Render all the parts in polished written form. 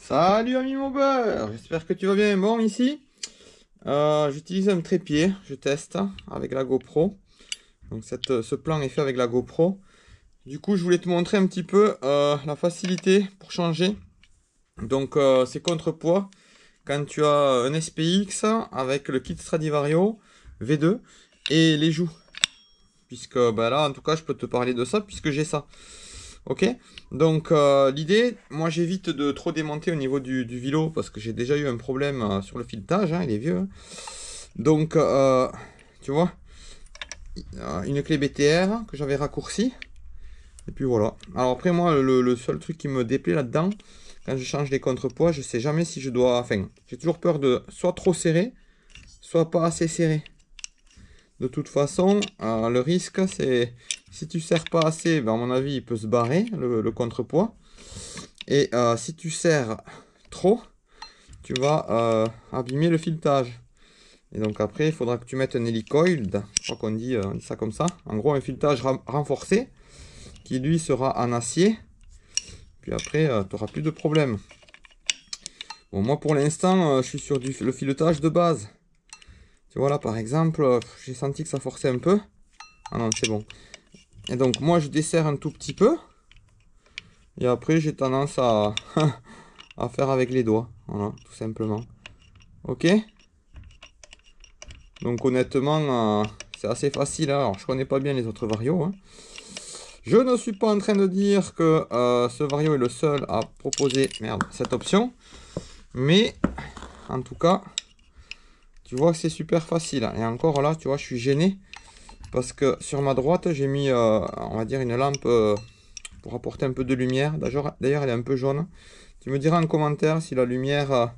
Salut ami mon beurre, j'espère que tu vas bien. Bon, ici, j'utilise un trépied, je teste avec la GoPro. Donc ce plan est fait avec la GoPro. Du coup, je voulais te montrer un petit peu la facilité pour changer. Donc, c'est contrepoids. Quand tu as un SPX avec le kit Stradivario V2 et les joues. Puisque bah là, en tout cas, je peux te parler de ça puisque j'ai ça. Ok, donc l'idée, moi j'évite de trop démonter au niveau du vélo parce que j'ai déjà eu un problème sur le filetage, hein, il est vieux. Hein. Donc, tu vois, une clé BTR que j'avais raccourcie. Et puis voilà. Alors après, moi, le seul truc qui me déplaît là-dedans, quand je change les contrepoids, je sais jamais si je dois... Enfin, j'ai toujours peur de soit trop serré, soit pas assez serré. De toute façon, le risque, c'est... Si tu serres pas assez, ben, à mon avis, il peut se barrer, le contrepoids. Et si tu serres trop, tu vas abîmer le filetage. Et donc après, il faudra que tu mettes un hélicoïde, je crois qu'on dit, on dit ça comme ça. En gros, un filetage renforcé, qui lui sera en acier. Puis après, tu n'auras plus de problème. Bon, moi pour l'instant, je suis sur le filetage de base. Tu vois là, par exemple, j'ai senti que ça forçait un peu. Ah non, c'est bon. Et donc moi, je desserre un tout petit peu. Et après, j'ai tendance à... à faire avec les doigts, voilà, tout simplement. Ok. Donc honnêtement, c'est assez facile. Hein. Alors je connais pas bien les autres varios. Hein. Je ne suis pas en train de dire que ce vario est le seul à proposer cette option. Mais en tout cas, tu vois que c'est super facile. Hein. Et encore là, tu vois, je suis gêné. Parce que sur ma droite, j'ai mis, on va dire, une lampe pour apporter un peu de lumière. D'ailleurs, elle est un peu jaune. Tu me diras en commentaire si la lumière...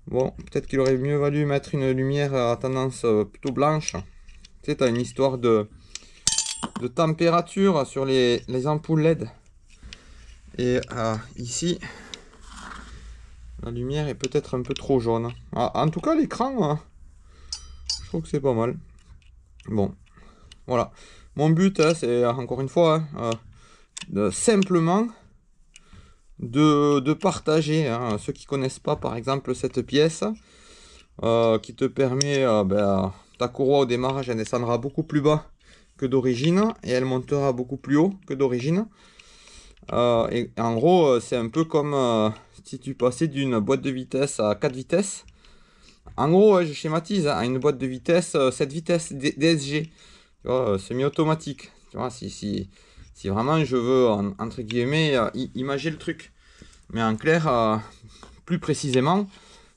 bon, peut-être qu'il aurait mieux valu mettre une lumière à tendance plutôt blanche. Tu sais, tu as une histoire de température sur les ampoules LED. Et ici, la lumière est peut-être un peu trop jaune. En tout cas, l'écran, je trouve que c'est pas mal. Bon, voilà. Mon but, c'est encore une fois, simplement de partager. Hein, ceux qui connaissent pas, par exemple, cette pièce. Qui te permet, ta courroie au démarrage, elle descendra beaucoup plus bas que d'origine et elle montera beaucoup plus haut que d'origine. Et en gros, c'est un peu comme si tu passais d'une boîte de vitesse à 4 vitesses. En gros, je schématise, hein, à une boîte de vitesse, 7 vitesses DSG, tu vois, semi-automatique. Tu vois, si vraiment je veux, entre guillemets, imager le truc. Mais en clair, plus précisément,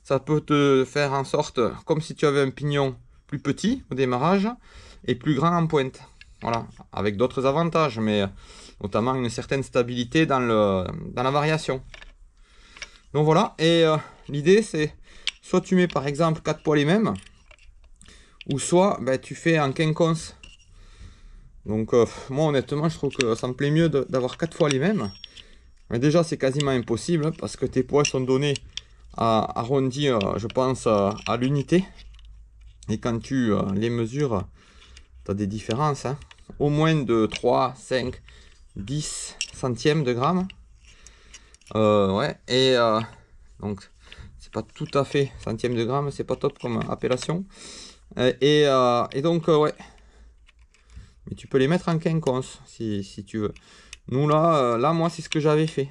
ça peut te faire en sorte, comme si tu avais un pignon plus petit au démarrage et plus grand en pointe. Voilà, avec d'autres avantages, mais notamment une certaine stabilité dans la variation. Donc voilà, et l'idée c'est, soit tu mets par exemple 4 poids les mêmes, ou soit tu fais en quinconce. Donc moi honnêtement, je trouve que ça me plaît mieux d'avoir 4 fois les mêmes. Mais déjà c'est quasiment impossible, parce que tes poids sont donnés arrondi, je pense, à l'unité. Et quand tu les mesures, tu as des différences. Hein. Au moins de 3, 5, 10 centièmes de gramme. Ouais, et donc, c'est pas tout à fait centièmes de gramme, c'est pas top comme appellation. Et donc, ouais. Mais tu peux les mettre en quinconce si tu veux. Nous, là moi, c'est ce que j'avais fait.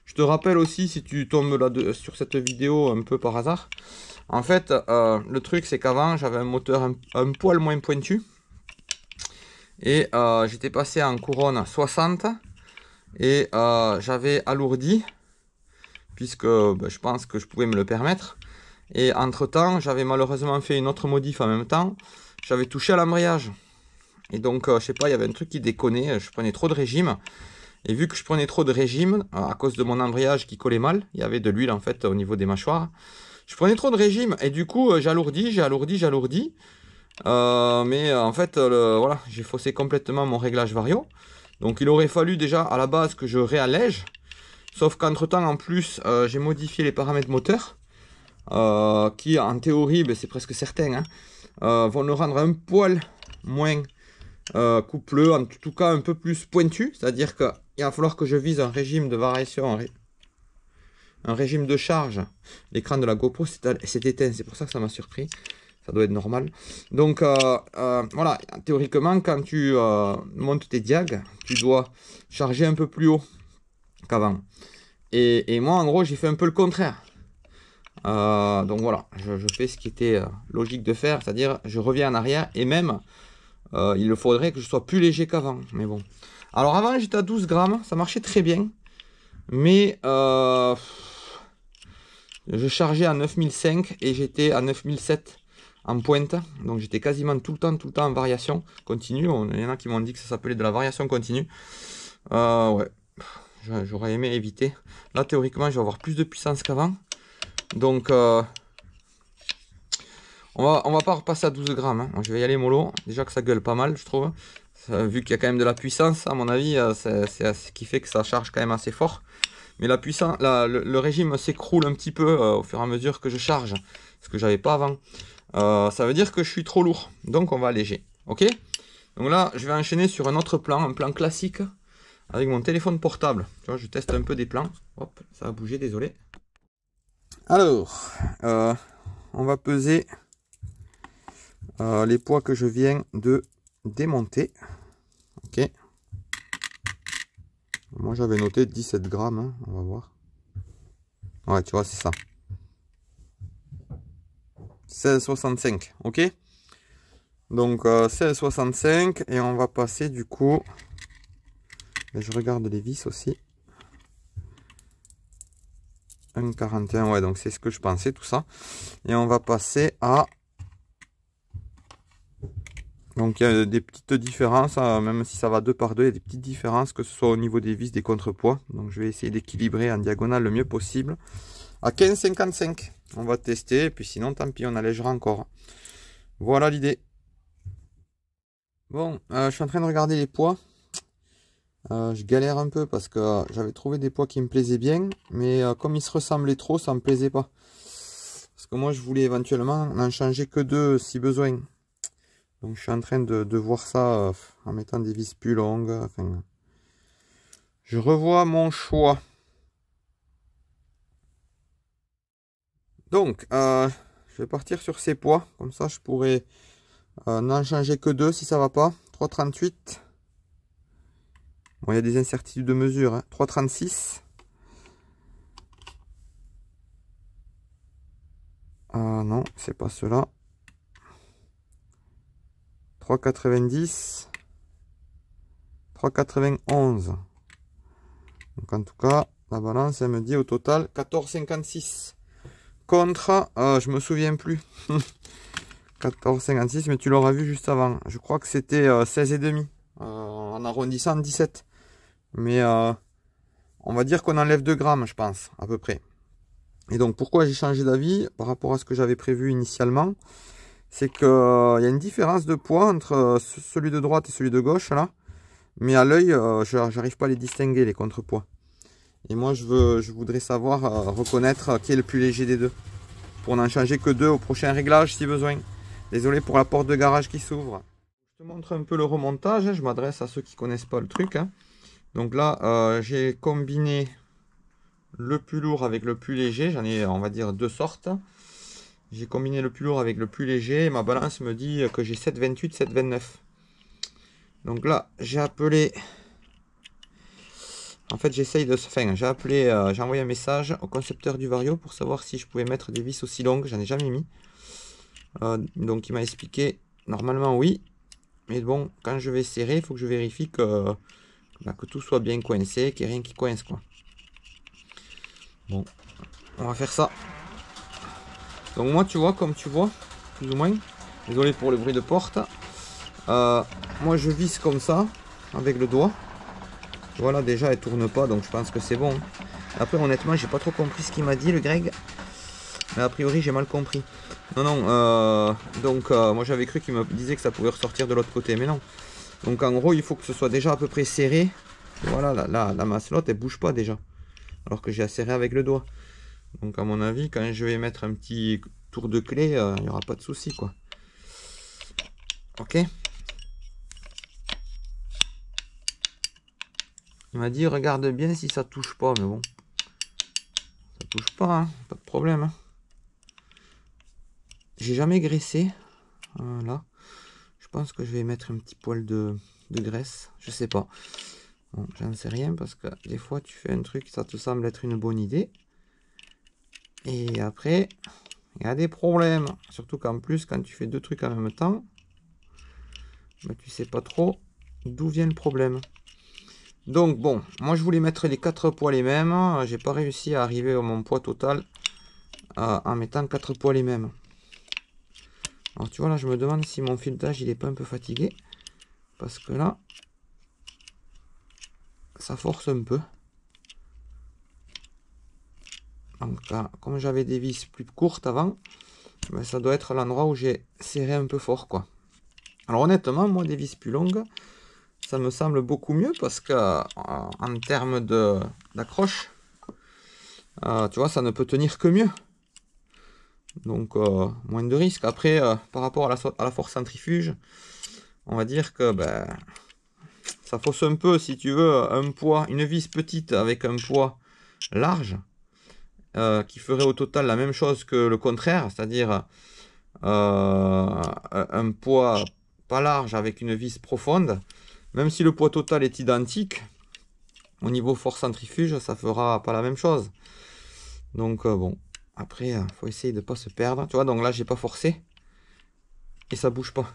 Je te rappelle aussi, si tu tombes là sur cette vidéo un peu par hasard, en fait, le truc c'est qu'avant j'avais un moteur un poil moins pointu et j'étais passé en couronne 60 et j'avais alourdi puisque je pense que je pouvais me le permettre. Et entre temps, j'avais malheureusement fait une autre modif en même temps, j'avais touché à l'embrayage. Et donc, je sais pas, il y avait un truc qui déconnait, je prenais trop de régime. Et vu que je prenais trop de régime, à cause de mon embrayage qui collait mal, il y avait de l'huile en fait au niveau des mâchoires. Je prenais trop de régime et du coup j'alourdis. Mais en fait, voilà, j'ai faussé complètement mon réglage vario. Donc il aurait fallu déjà à la base que je réallège. Sauf qu'entre temps en plus, j'ai modifié les paramètres moteurs. Qui en théorie, c'est presque certain, hein, vont le rendre un poil moins coupleux, en tout cas un peu plus pointu, c'est à dire qu'il va falloir que je vise un régime de variation, un régime de charge, l'écran de la GoPro s'est éteint. C'est pour ça que ça m'a surpris. Ça doit être normal. Donc voilà, théoriquement, quand tu montes tes diags, tu dois charger un peu plus haut qu'avant. Et moi, en gros, j'ai fait un peu le contraire. Donc voilà, je fais ce qui était logique de faire, c'est-à-dire je reviens en arrière et même il faudrait que je sois plus léger qu'avant. Mais bon. Alors avant, j'étais à 12 grammes, ça marchait très bien. Mais je chargeais à 9005 et j'étais à 9007 en pointe. Donc j'étais quasiment tout le temps en variation continue. Il y en a qui m'ont dit que ça s'appelait de la variation continue. Ouais, j'aurais aimé éviter. Là, théoriquement, je vais avoir plus de puissance qu'avant. Donc, on va pas repasser à 12 grammes. Hein. Je vais y aller mollo. Déjà que ça gueule pas mal, je trouve. Vu qu'il y a quand même de la puissance, à mon avis, c'est ce qui fait que ça charge quand même assez fort. Mais la puissance, le régime s'écroule un petit peu au fur et à mesure que je charge. Ce que j'avais pas avant. Ça veut dire que je suis trop lourd. Donc, on va alléger. Ok? Donc là, je vais enchaîner sur un autre plan, un plan classique. Avec mon téléphone portable. Tu vois, je teste un peu des plans. Hop, ça a bougé, désolé. Alors, on va peser les poids que je viens de démonter. Ok. Moi, j'avais noté 17 grammes. Hein, on va voir. Ouais, tu vois, c'est ça. 16,65. Ok. Donc, 16,65. Et on va passer du coup... Je regarde les vis aussi. 1,41, ouais, donc c'est ce que je pensais, tout ça. Et on va passer à... Donc il y a des petites différences, même si ça va 2 par 2, il y a des petites différences, que ce soit au niveau des vis, des contrepoids. Donc je vais essayer d'équilibrer en diagonale le mieux possible. À 15,55, on va tester, et puis sinon, tant pis, on allégera encore. Voilà l'idée. Bon, je suis en train de regarder les poids. Je galère un peu parce que j'avais trouvé des poids qui me plaisaient bien, mais comme ils se ressemblaient trop, ça me plaisait pas. Parce que moi, je voulais éventuellement n'en changer que 2 si besoin. Donc, je suis en train de voir ça en mettant des vis plus longues. Enfin, je revois mon choix. Donc, je vais partir sur ces poids. Comme ça, je pourrais n'en changer que 2 si ça va pas. 3,38. Bon, il y a des incertitudes de mesure. Hein. 3,36. Non, c'est pas cela. 3,90. 3,91. Donc en tout cas, la balance, elle me dit au total 14,56. Contre, je me souviens plus. 14,56, mais tu l'auras vu juste avant. Je crois que c'était 16,5. En arrondissant 17. Mais on va dire qu'on enlève 2 grammes, je pense, à peu près. Et donc, pourquoi j'ai changé d'avis par rapport à ce que j'avais prévu initialement? C'est qu'il y a une différence de poids entre celui de droite et celui de gauche, là. Mais à l'œil, j'arrive pas à les distinguer, les contrepoids. Et moi, je voudrais savoir reconnaître qui est le plus léger des deux. Pour n'en changer que 2 au prochain réglage, si besoin. Désolé pour la porte de garage qui s'ouvre. Je te montre un peu le remontage. Je m'adresse à ceux qui connaissent pas le truc. Hein. Donc là, j'ai combiné le plus lourd avec le plus léger. J'en ai, on va dire, 2 sortes. J'ai combiné le plus lourd avec le plus léger. Et ma balance me dit que j'ai 7,28, 7,29. Donc là, j'ai appelé... En fait, j'essaye de... Enfin, j'ai appelé... j'ai envoyé un message au concepteur du Vario pour savoir si je pouvais mettre des vis aussi longues. J'en ai jamais mis. Donc, il m'a expliqué... Normalement, oui. Mais bon, quand je vais serrer, il faut que je vérifie que tout soit bien coincé, qu'il n'y ait rien qui coince, quoi. Bon, on va faire ça. Donc moi, tu vois, comme tu vois, plus ou moins. Désolé pour le bruit de porte. Moi, je visse comme ça, avec le doigt. Voilà, déjà, elle tourne pas, donc je pense que c'est bon. Après, honnêtement, j'ai pas trop compris ce qu'il m'a dit, le Greg. Mais a priori, j'ai mal compris. Non, non, donc, moi, j'avais cru qu'il me disait que ça pouvait ressortir de l'autre côté, mais non. Donc, en gros, il faut que ce soit déjà à peu près serré. Et voilà, la masselotte, elle bouge pas déjà. Alors que j'ai serré avec le doigt. Donc, à mon avis, quand je vais mettre un petit tour de clé, il n'y aura pas de souci, quoi. Ok. Il m'a dit, regarde bien si ça touche pas, mais bon. Ça touche pas, hein, pas de problème. Hein. J'ai jamais graissé. Voilà. Je pense que je vais mettre un petit poil de graisse. Je sais pas. Bon, j'en sais rien parce que des fois tu fais un truc, ça te semble être une bonne idée. Et après, il y a des problèmes. Surtout qu'en plus, quand tu fais deux trucs en même temps, bah, tu sais pas trop d'où vient le problème. Donc bon, moi je voulais mettre les 4 poids les mêmes. J'ai pas réussi à arriver à mon poids total en mettant 4 poids les mêmes. Alors tu vois là, je me demande si mon filetage il est pas un peu fatigué. Parce que là, ça force un peu. Donc là, comme j'avais des vis plus courtes avant, ben, ça doit être l'endroit où j'ai serré un peu fort quoi. Alors honnêtement, moi des vis plus longues, ça me semble beaucoup mieux parce que en termes d'accroche, tu vois, ça ne peut tenir que mieux. Donc moins de risques. Après, par rapport à la force centrifuge, on va dire que ben, ça fausse un peu si tu veux un poids, une vis petite avec un poids large. Qui ferait au total la même chose que le contraire, c'est-à-dire un poids pas large avec une vis profonde, même si le poids total est identique, au niveau force centrifuge, ça fera pas la même chose. Donc bon, après, faut essayer de pas se perdre. Tu vois, donc là, j'ai pas forcé et ça bouge pas.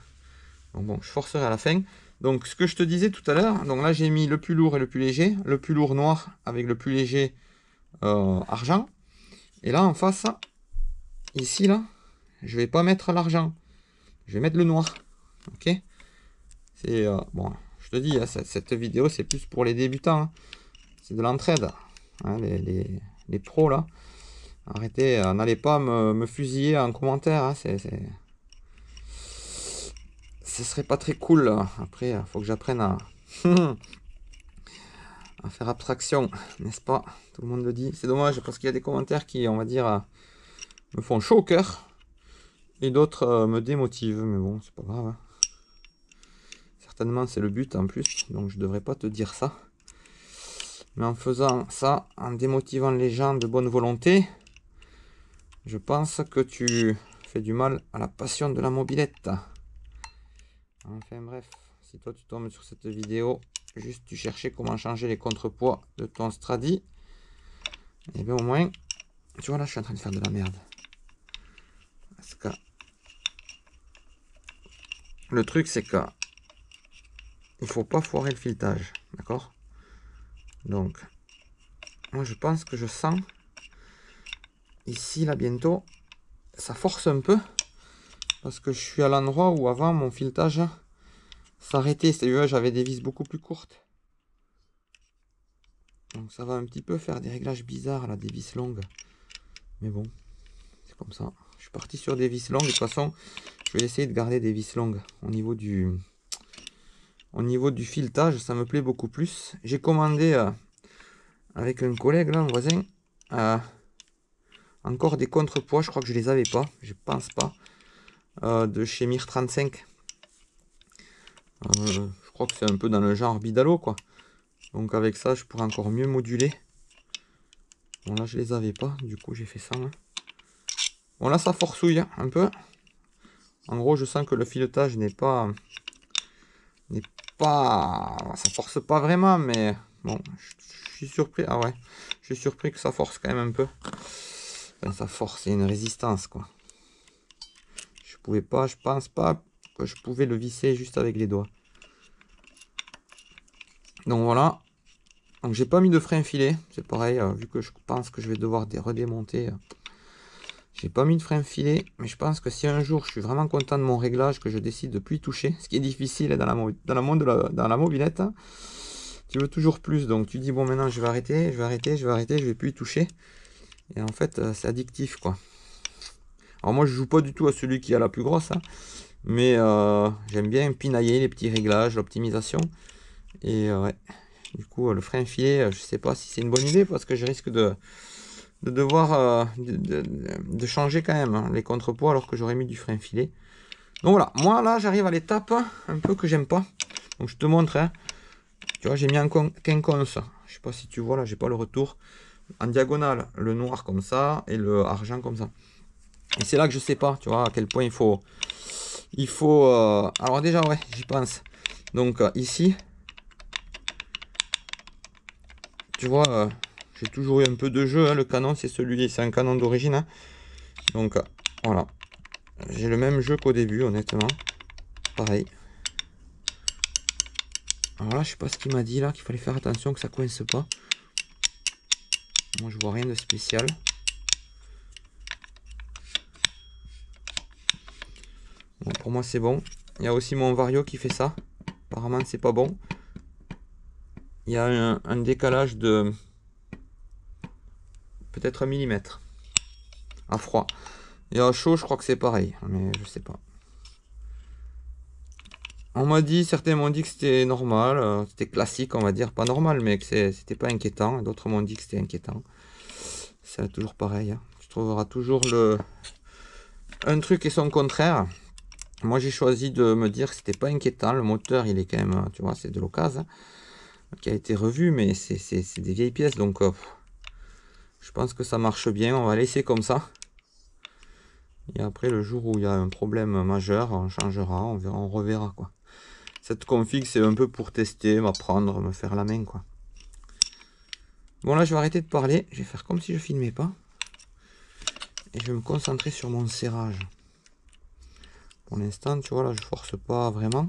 Donc bon, je forcerai à la fin. Donc ce que je te disais tout à l'heure, donc là j'ai mis le plus lourd et le plus léger, le plus lourd noir avec le plus léger argent. Et là en face, ici là, je vais pas mettre l'argent, je vais mettre le noir. Ok, c'est bon, je te dis, hein, cette vidéo c'est plus pour les débutants, hein. C'est de l'entraide, hein, les pros là. Arrêtez, n'allez pas me fusiller en commentaire, hein, ce serait pas très cool là. Après, faut que j'apprenne à à faire abstraction, n'est-ce pas? Tout le monde le dit. C'est dommage parce qu'il y a des commentaires qui, on va dire, me font chaud au cœur. Et d'autres me démotivent. Mais bon, c'est pas grave. Hein. Certainement, c'est le but en plus. Donc, je devrais pas te dire ça. Mais en faisant ça, en démotivant les gens de bonne volonté, je pense que tu fais du mal à la passion de la mobilette. Enfin bref, si toi tu tombes sur cette vidéo, juste tu cherchais comment changer les contrepoids de ton Stradi, et bien au moins, tu vois là je suis en train de faire de la merde. Parce que le truc c'est que il faut pas foirer le filetage, d'accord? Donc, moi je pense que je sens ici là bientôt, ça force un peu parce que je suis à l'endroit où avant mon filetage s'arrêtait, c'est-à-dire j'avais des vis beaucoup plus courtes. Donc ça va un petit peu faire des réglages bizarres là, des vis longues. Mais bon, c'est comme ça. Je suis parti sur des vis longues. De toute façon, je vais essayer de garder des vis longues au niveau du filetage. Ça me plaît beaucoup plus. J'ai commandé avec un collègue là, un voisin, encore des contrepoids. Je crois que je les avais pas. Je pense pas. De chez Mir 35. Je crois que c'est un peu dans le genre Bidalo quoi. Donc avec ça, je pourrais encore mieux moduler. Bon là, je les avais pas. Du coup, j'ai fait ça. Hein. Bon là, ça forçouille un peu. En gros, je sens que le filetage n'est pas... Ça force pas vraiment, mais bon, je suis surpris. Ah ouais, je suis surpris que ça force quand même un peu. Enfin, ça force, c'est une résistance quoi. Je pense pas que je pouvais le visser juste avec les doigts. Donc voilà. Donc j'ai pas mis de frein filet, c'est pareil, vu que je pense que je vais devoir redémonter. J'ai pas mis de frein filet, mais je pense que si un jour je suis vraiment content de mon réglage, que je décide de plus y toucher, ce qui est difficile dans la mobilette, hein, tu veux toujours plus, donc tu dis bon maintenant je vais arrêter, je vais plus y toucher. Et en fait c'est addictif quoi. Alors moi je joue pas du tout à celui qui a la plus grosse, hein, mais j'aime bien pinailler les petits réglages, l'optimisation. Et ouais, du coup le frein filet, je sais pas si c'est une bonne idée parce que je risque de devoir de changer quand même hein, les contrepoids alors que j'aurais mis du frein filet. Donc voilà, moi là j'arrive à l'étape un peu que j'aime pas. Donc je te montre, hein. Tu vois j'ai mis un quinconce. Je sais pas si tu vois là, j'ai pas le retour. en diagonale, le noir comme ça et le argent comme ça. Et c'est là que je sais pas, tu vois, à quel point il faut alors déjà, ouais, j'y pense. Donc ici, tu vois, j'ai toujours eu un peu de jeu, hein. Le canon, c'est celui-là, c'est un canon d'origine, hein. Donc voilà, j'ai le même jeu qu'au début, honnêtement. Pareil. Alors là, je sais pas ce qu'il m'a dit là, qu'il fallait faire attention que ça coince pas. Moi, je vois rien de spécial. Bon, pour moi, c'est bon. Il y a aussi mon Vario qui fait ça. Apparemment, c'est pas bon. Il y a un décalage de peut-être 1 millimètre à froid. Et à chaud, je crois que c'est pareil, mais je sais pas. On m'a dit, certains m'ont dit que c'était normal, c'était classique, on va dire, pas normal, mais que c'était pas inquiétant. D'autres m'ont dit que c'était inquiétant. C'est toujours pareil, hein. Tu trouveras toujours un truc et son contraire. Moi, j'ai choisi de me dire que c'était pas inquiétant. Le moteur, il est quand même, tu vois, c'est de l'occasion, hein, qui a été revu, mais c'est des vieilles pièces, donc je pense que ça marche bien. On va laisser comme ça. Et après, le jour où il y a un problème majeur, on changera, on verra, on reverra, quoi. Cette config, c'est un peu pour tester, m'apprendre, me faire la main, quoi. Bon, là, je vais arrêter de parler. Je vais faire comme si je filmais pas. Et je vais me concentrer sur mon serrage. Pour l'instant, tu vois, là, je force pas vraiment.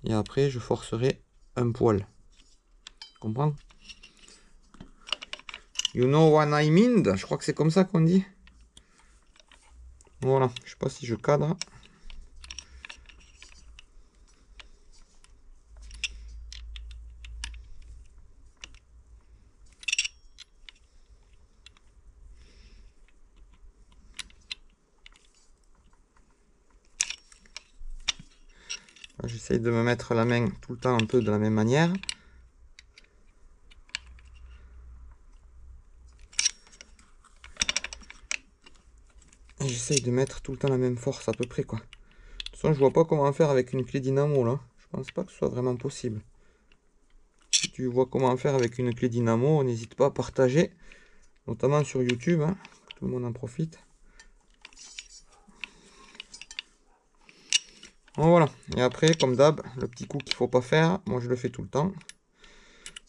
Et après, je forcerai un poil. Tu comprends? You know what I mean? Je crois que c'est comme ça qu'on dit. Voilà, je sais pas si je cadre. J'essaye de me mettre la main tout le temps un peu de la même manière. Et j'essaye de mettre tout le temps la même force à peu près, quoi. De toute façon, je vois pas comment faire avec une clé dynamo là. Je pense pas que ce soit vraiment possible. Si tu vois comment faire avec une clé dynamo, n'hésite pas à partager. Notamment sur YouTube, hein, que tout le monde en profite. Bon, voilà. Et après, comme d'hab, le petit coup qu'il faut pas faire, moi je le fais tout le temps.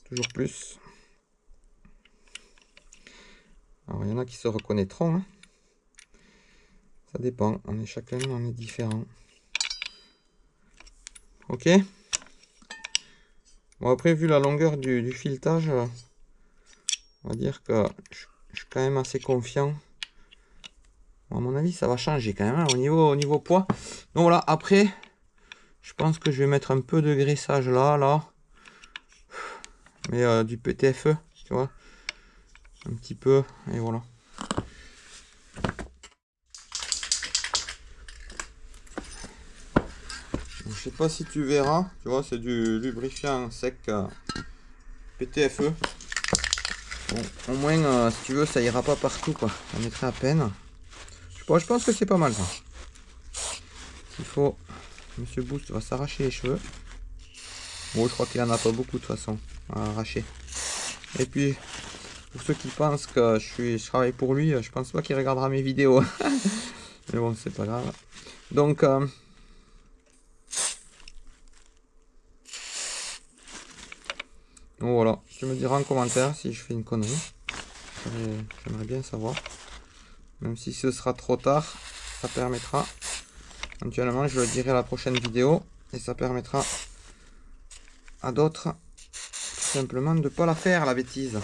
Toujours plus. Alors il y en a qui se reconnaîtront, hein. Ça dépend, on est chacun, on est différent. Ok. Bon, après, vu la longueur du filetage, on va dire que je suis quand même assez confiant. Bon, à mon avis, ça va changer quand même, hein, au niveau poids. Donc voilà, après, je pense que je vais mettre un peu de graissage là. Mais du PTFE, tu vois. Un petit peu, et voilà. Je sais pas si tu verras, tu vois, c'est du lubrifiant sec PTFE. Bon, au moins, si tu veux, ça ira pas partout, quoi. Ça mettrait à peine. Je pense que c'est pas mal, ça. Il faut... Monsieur Boost va s'arracher les cheveux. Bon, je crois qu'il en a pas beaucoup, de toute façon, à arracher. Et puis, pour ceux qui pensent que je travaille pour lui, je pense pas qu'il regardera mes vidéos. Mais bon, c'est pas grave. Donc... Donc voilà, tu me diras en commentaire si je fais une connerie. J'aimerais bien savoir. Même si ce sera trop tard, ça permettra. Éventuellement, je le dirai à la prochaine vidéo. Et ça permettra à d'autres tout simplement de ne pas la faire, la bêtise.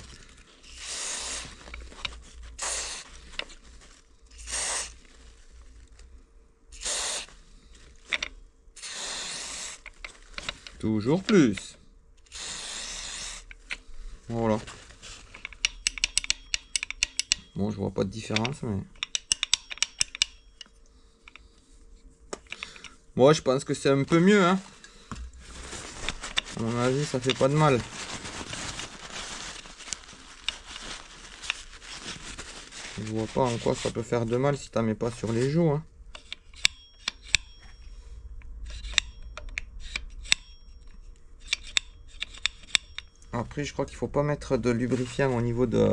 Toujours plus. Voilà. Bon, je vois pas de différence, mais... Moi, je pense que c'est un peu mieux, hein. À mon avis, ça fait pas de mal. Je vois pas en quoi ça peut faire de mal si t'en mets pas sur les joues, hein. Après, Après, je crois qu'il faut pas mettre de lubrifiant au niveau de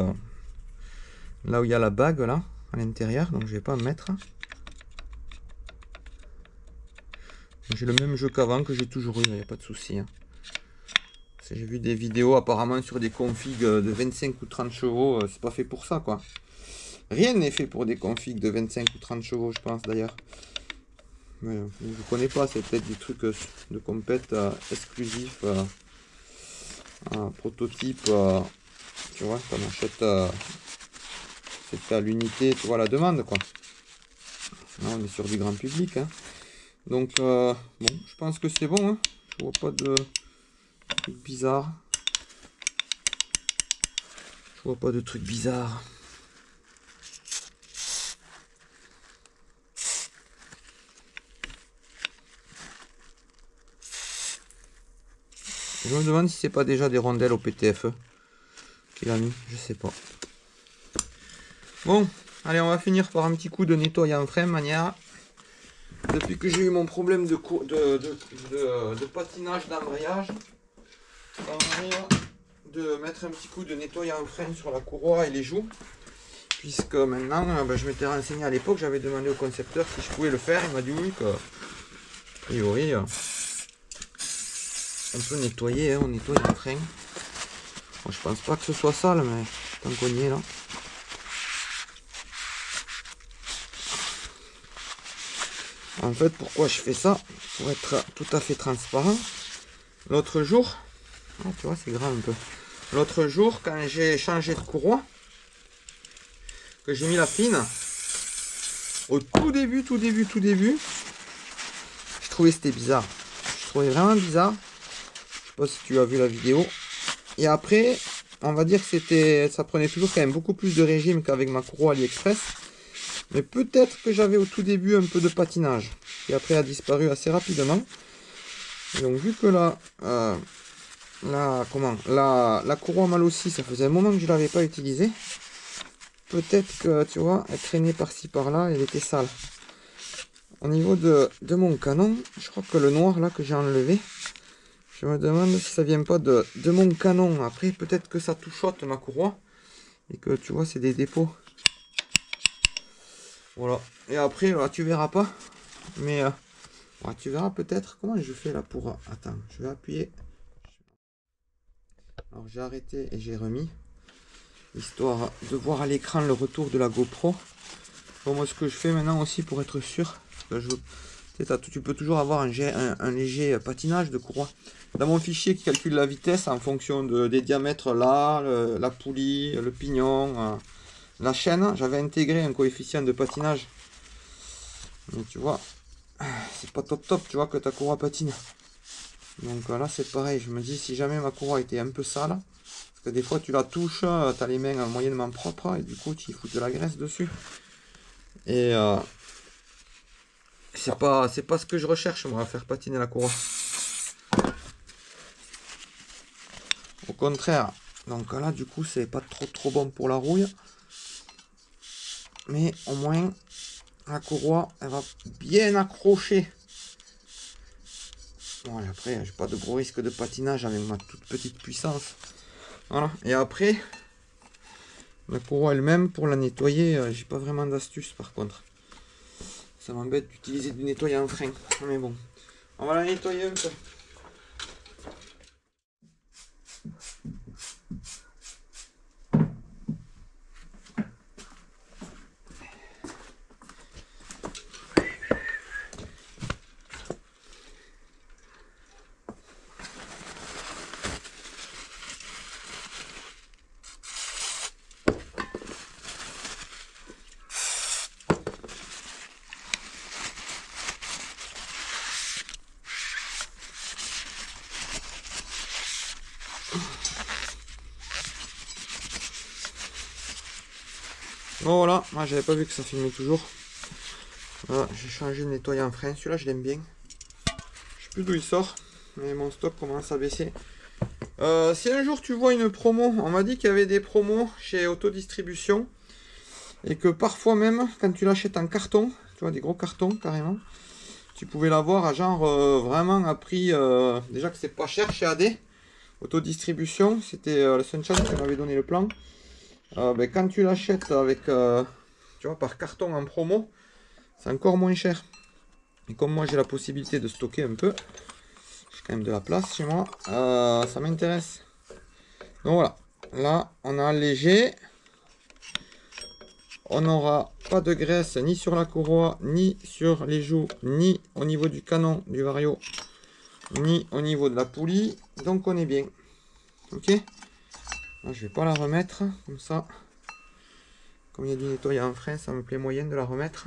là où il y a la bague là à l'intérieur, donc je vais pas en mettre. J'ai le même jeu qu'avant, que j'ai toujours eu, il n'y a pas de souci. Hein. J'ai vu des vidéos apparemment sur des configs de 25 ou 30 chevaux, c'est pas fait pour ça quoi. Rien n'est fait pour des configs de 25 ou 30 chevaux, je pense d'ailleurs. Mais je connais pas, c'est peut-être des trucs de compète exclusifs, prototype, tu vois, qu'on achète, c'est à l'unité, tu vois, la demande quoi. Là, on est sur du grand public. Hein. Donc, bon, je pense que c'est bon. Hein. Je vois pas de trucs bizarres. Je vois pas de trucs bizarres. Je me demande si c'est pas déjà des rondelles au PTFE qu'il a mis, je sais pas. Bon, allez, on va finir par un petit coup de nettoyant frein manière. Depuis que j'ai eu mon problème de patinage d'embrayage, de mettre un petit coup de nettoyant frein sur la courroie et les joues. Puisque maintenant, ben, je m'étais renseigné à l'époque, j'avais demandé au concepteur si je pouvais le faire. Il m'a dit oui, que a priori, on peut nettoyer, hein, on nettoie le frein. Bon, je pense pas que ce soit sale, mais tant qu'on y est là. En fait, pourquoi je fais ça? Pour être tout à fait transparent. L'autre jour, oh, tu vois, c'est grave un peu. L'autre jour, quand j'ai changé de courroie, que j'ai mis la fine, au tout début, je trouvais c'était bizarre. Je trouvais vraiment bizarre. Je sais pas si tu as vu la vidéo. Et après, on va dire que ça prenait toujours quand même beaucoup plus de régime qu'avec ma courroie AliExpress. Mais peut-être que j'avais au tout début un peu de patinage, qui après a disparu assez rapidement. Et donc vu que là, la courroie mal aussi, ça faisait un moment que je ne l'avais pas utilisée. Peut-être que, tu vois, elle traînait par-ci par-là, elle était sale. Au niveau de mon canon, je crois que le noir là que j'ai enlevé, je me demande si ça vient pas de mon canon. Après, peut-être que ça touchote ma courroie, et que, tu vois, c'est des dépôts. Voilà. Et après, tu verras pas. Mais tu verras peut-être. Comment je fais là pour... Attends, je vais appuyer. Alors j'ai arrêté et j'ai remis. Histoire de voir à l'écran le retour de la GoPro. Bon, moi ce que je fais maintenant aussi pour être sûr. Tu peux toujours avoir un léger patinage de courroie. Dans mon fichier qui calcule la vitesse en fonction des diamètres là, la poulie, le pignon... la chaîne, j'avais intégré un coefficient de patinage. Mais tu vois, c'est pas top, tu vois, que ta courroie patine. Donc là, c'est pareil. Je me dis, si jamais ma courroie était un peu sale, parce que des fois, tu la touches, tu as les mains moyennement propres, et du coup, tu fous de la graisse dessus. Et c'est pas ce que je recherche, moi, à faire patiner la courroie. Au contraire. Donc là, du coup, c'est pas trop bon pour la rouille. Mais au moins, la courroie, elle va bien accrocher. Bon, et après, j'ai pas de gros risque de patinage avec ma toute petite puissance. Voilà. Et après, la courroie elle-même, pour la nettoyer, j'ai pas vraiment d'astuce par contre. Ça m'embête d'utiliser du nettoyant frein. Mais bon, on va la nettoyer un peu. Bon voilà, moi j'avais pas vu que ça filmait toujours. Voilà, j'ai changé de nettoyant frein. Celui-là je l'aime bien. Je sais plus d'où il sort, mais mon stock commence à baisser. Si un jour tu vois une promo, on m'a dit qu'il y avait des promos chez Autodistribution. Et que parfois même, quand tu l'achètes en carton, tu vois, des gros cartons carrément, tu pouvais l'avoir à genre vraiment à prix, déjà que c'est pas cher chez AD, Autodistribution, c'était le Sunshine qui m'avait donné le plan. Ben, quand tu l'achètes avec, tu vois, par carton en promo, c'est encore moins cher. Et comme moi j'ai la possibilité de stocker un peu, j'ai quand même de la place chez moi, ça m'intéresse. Donc voilà, là on a allégé. On n'aura pas de graisse ni sur la courroie, ni sur les joues, ni au niveau du canon du Vario, ni au niveau de la poulie. Donc on est bien. Ok. Là, je vais pas la remettre comme ça. Comme il y a du nettoyant en frein, ça me plaît moyen de la remettre.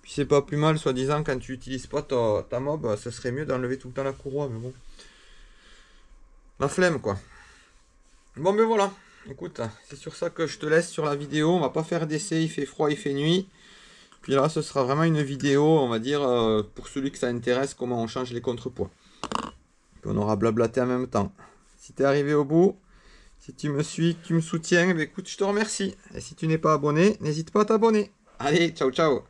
Puis c'est pas plus mal, soi-disant, quand tu utilises pas ta mob, ce serait mieux d'enlever tout le temps la courroie, mais bon. La flemme quoi. Bon ben voilà. Écoute, c'est sur ça que je te laisse sur la vidéo. On va pas faire d'essai, il fait froid, il fait nuit. Puis là, ce sera vraiment une vidéo, on va dire, pour celui que ça intéresse, comment on change les contrepoids. Puis on aura blablaté en même temps. Si tu es arrivé au bout, si tu me suis, que tu me soutiens, ben écoute, je te remercie. Et si tu n'es pas abonné, n'hésite pas à t'abonner. Allez, ciao, ciao.